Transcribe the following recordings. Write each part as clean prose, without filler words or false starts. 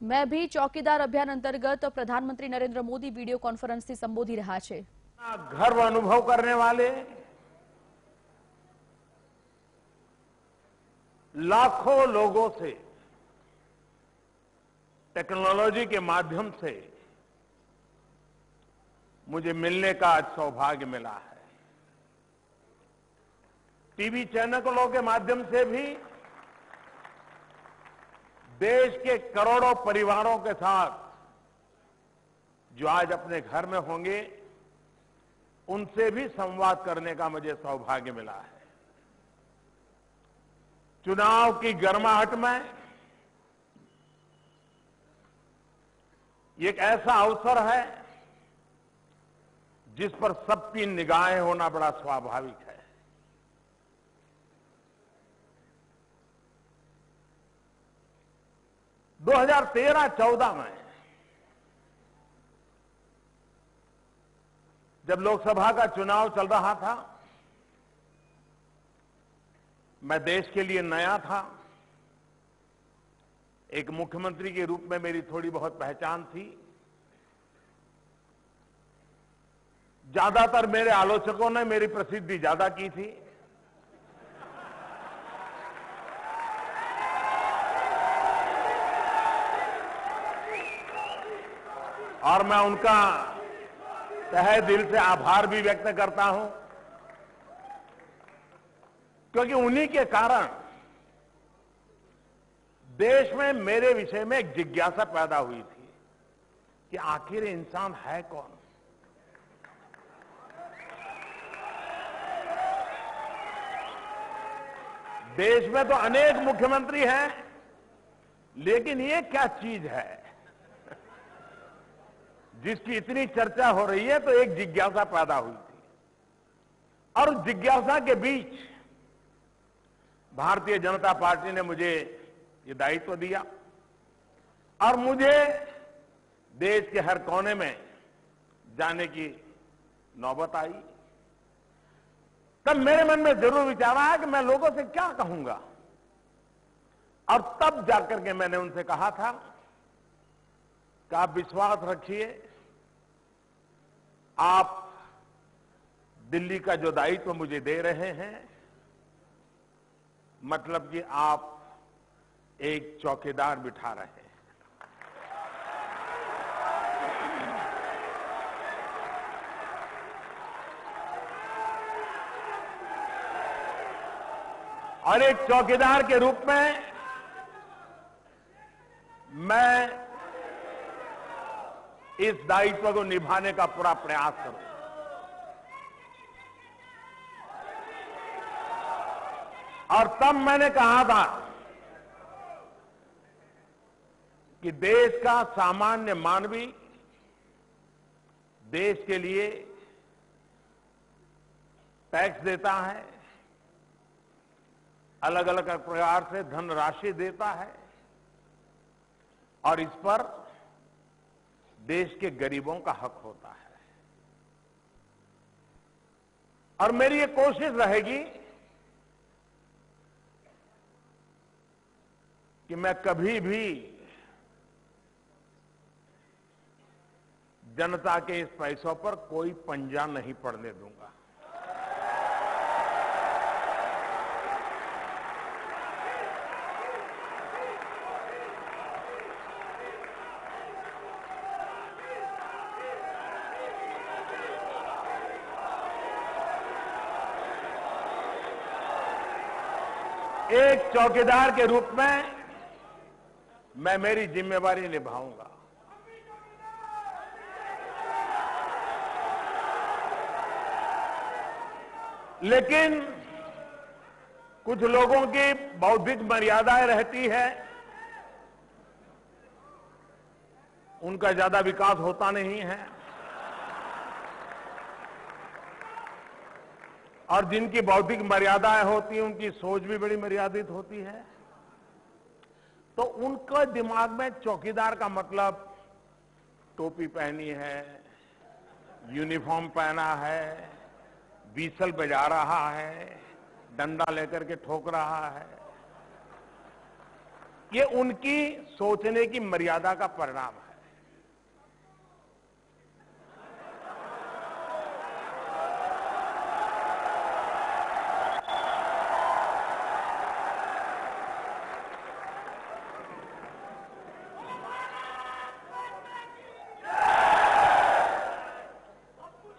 मैं भी चौकीदार अभियान अंतर्गत प्रधानमंत्री नरेंद्र मोदी वीडियो कॉन्फ्रेंस થી સંબોધી રહ્યા છે। गर्व अनुभव करने वाले लाखों लोगों से टेक्नोलॉजी के माध्यम से मुझे मिलने का आज सौभाग्य मिला है। टीवी चैनलों के माध्यम से भी देश के करोड़ों परिवारों के साथ जो आज अपने घर में होंगे उनसे भी संवाद करने का मुझे सौभाग्य मिला है। चुनाव की गर्माहट में ये एक ऐसा अवसर है जिस पर सबकी निगाहें होना बड़ा स्वाभाविक है। दो 2013-14 में जब लोकसभा का चुनाव चल रहा था, मैं देश के लिए नया था। एक मुख्यमंत्री के रूप में मेरी थोड़ी बहुत पहचान थी। ज्यादातर मेरे आलोचकों ने मेरी प्रसिद्धि ज्यादा की थी। और मैं उनका तहे दिल से आभार भी व्यक्त करता हूं, क्योंकि उन्हीं के कारण देश में मेरे विषय में एक जिज्ञासा पैदा हुई थी कि आखिर इंसान है कौन। देश में तो अनेक मुख्यमंत्री हैं, लेकिन ये क्या चीज है जिसकी इतनी चर्चा हो रही है। तो एक जिज्ञासा पैदा हुई थी और उस जिज्ञासा के बीच भारतीय जनता पार्टी ने मुझे ये दायित्व दिया और मुझे देश के हर कोने में जाने की नौबत आई। तब मेरे मन में जरूर विचार आया कि मैं लोगों से क्या कहूंगा, और तब जाकर के मैंने उनसे कहा था कि आप विश्वास रखिए, आप दिल्ली का जो दायित्व मुझे दे रहे हैं, मतलब कि आप एक चौकीदार बिठा रहे हैं। और एक चौकीदार के रूप में मैं इस दायित्व को निभाने का पूरा प्रयास करूं। और तब मैंने कहा था कि देश का सामान्य मानवी देश के लिए टैक्स देता है, अलग अलग प्रकार से धनराशि देता है, और इस पर देश के गरीबों का हक होता है। और मेरी ये कोशिश रहेगी कि मैं कभी भी जनता के इस पैसों पर कोई पंजा नहीं पड़ने दूंगा। एक चौकीदार के रूप में मैं मेरी जिम्मेवारी निभाऊंगा। लेकिन कुछ लोगों की बौद्धिक मर्यादाएं रहती है, उनका ज्यादा विकास होता नहीं है, और जिनकी बौद्धिक मर्यादाएं होती हैं उनकी सोच भी बड़ी मर्यादित होती है। तो उनके दिमाग में चौकीदार का मतलब टोपी पहनी है, यूनिफॉर्म पहना है, व्हीसल बजा रहा है, डंडा लेकर के ठोक रहा है। ये उनकी सोचने की मर्यादा का परिणाम है।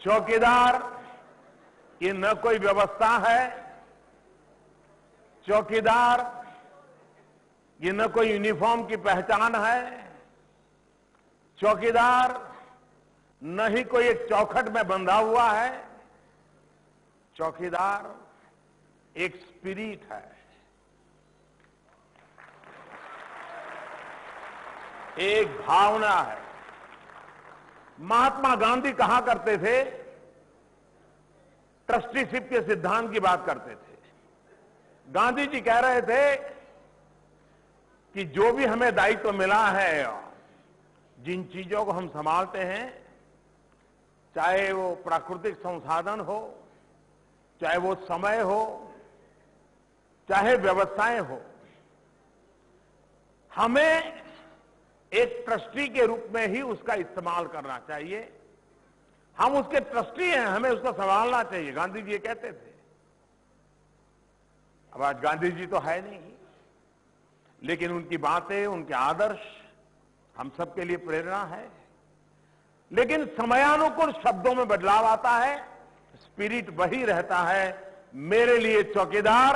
चौकीदार ये न कोई व्यवस्था है, चौकीदार ये न कोई यूनिफॉर्म की पहचान है, चौकीदार न ही कोई एक चौखट में बंधा हुआ है, चौकीदार एक स्पिरिट है, एक भावना है। महात्मा गांधी कहा करते थे, ट्रस्टीशिप के सिद्धांत की बात करते थे। गांधी जी कह रहे थे कि जो भी हमें दायित्व मिला है, जिन चीजों को हम संभालते हैं, चाहे वो प्राकृतिक संसाधन हो, चाहे वो समय हो, चाहे व्यवस्थाएं हो, हमें एक ट्रस्टी के रूप में ही उसका इस्तेमाल करना चाहिए। हम उसके ट्रस्टी हैं, हमें उसको संभालना चाहिए, गांधी जी ये कहते थे। अब आज गांधी जी तो है नहीं, लेकिन उनकी बातें, उनके आदर्श हम सबके लिए प्रेरणा है। लेकिन समयानुकूल शब्दों में बदलाव आता है, स्पिरिट वही रहता है। मेरे लिए चौकीदार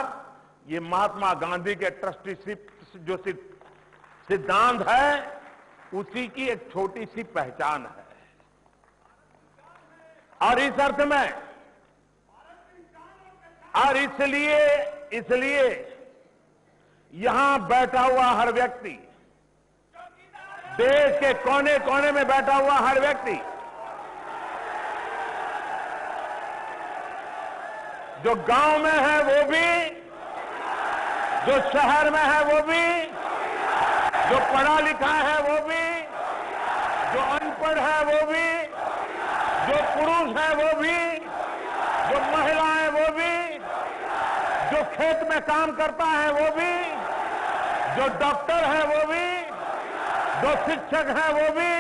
ये महात्मा गांधी के ट्रस्टीशिप जो सिद्धांत है, उसी की एक छोटी सी पहचान है। और इस अर्थ में, और इसलिए यहां बैठा हुआ हर व्यक्ति, देश के कोने कोने में बैठा हुआ हर व्यक्ति, जो गांव में है वो भी, जो शहर में है वो भी, जो पढ़ा लिखा है वो भी, जो अनपढ़ है वो भी, जो पुरुष है वो भी, जो महिला है वो भी, जो खेत में काम करता है वो भी, जो डॉक्टर है वो भी, जो शिक्षक है वो भी,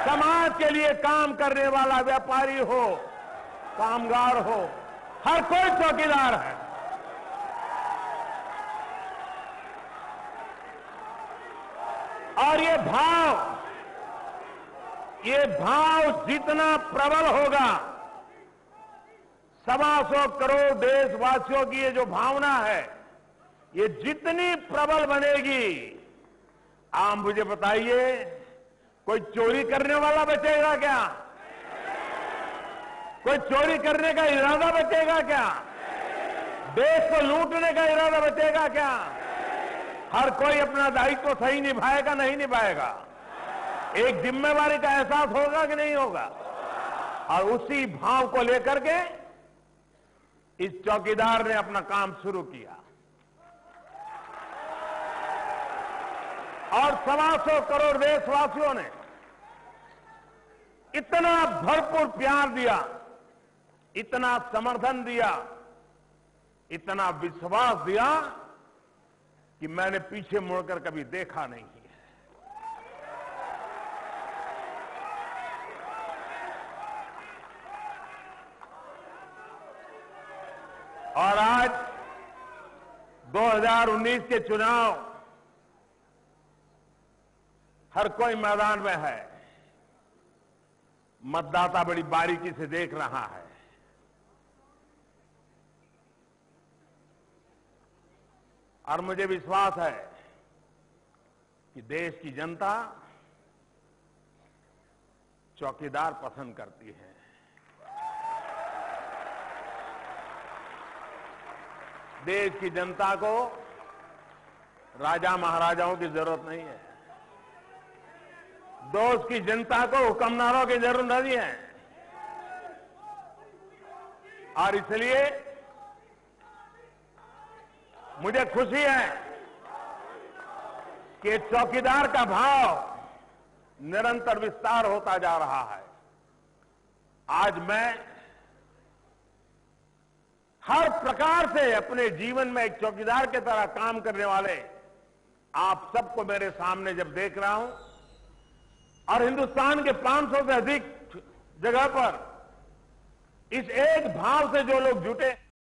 समाज के लिए काम करने वाला व्यापारी हो, कामगार हो, हर कोई चौकीदार है। और ये भाव जितना प्रबल होगा, 125 करोड़ देशवासियों की ये जो भावना है, ये जितनी प्रबल बनेगी, आप मुझे बताइए, कोई चोरी करने वाला बचेगा क्या? कोई चोरी करने का इरादा बचेगा क्या? देश को लूटने का इरादा बचेगा क्या? हर कोई अपना दायित्व सही निभाएगा, नहीं निभाएगा? एक जिम्मेवारी का एहसास होगा कि नहीं होगा? और उसी भाव को लेकर के इस चौकीदार ने अपना काम शुरू किया और 125 करोड़ देशवासियों ने इतना भरपूर प्यार दिया, इतना समर्थन दिया, इतना विश्वास दिया कि मैंने पीछे मुड़कर कभी देखा नहीं है। और आज 2019 के चुनाव, हर कोई मैदान में है, मतदाता बड़ी बारीकी से देख रहा है। और मुझे विश्वास है कि देश की जनता चौकीदार पसंद करती है। देश की जनता को राजा महाराजाओं की जरूरत नहीं है, देश की जनता को हुक्मनारों की जरूरत नहीं है। और इसलिए मुझे खुशी है कि चौकीदार का भाव निरंतर विस्तार होता जा रहा है। आज मैं हर प्रकार से अपने जीवन में एक चौकीदार की तरह काम करने वाले आप सबको मेरे सामने जब देख रहा हूं और हिंदुस्तान के 500 से अधिक जगह पर इस एक भाव से जो लोग जुटे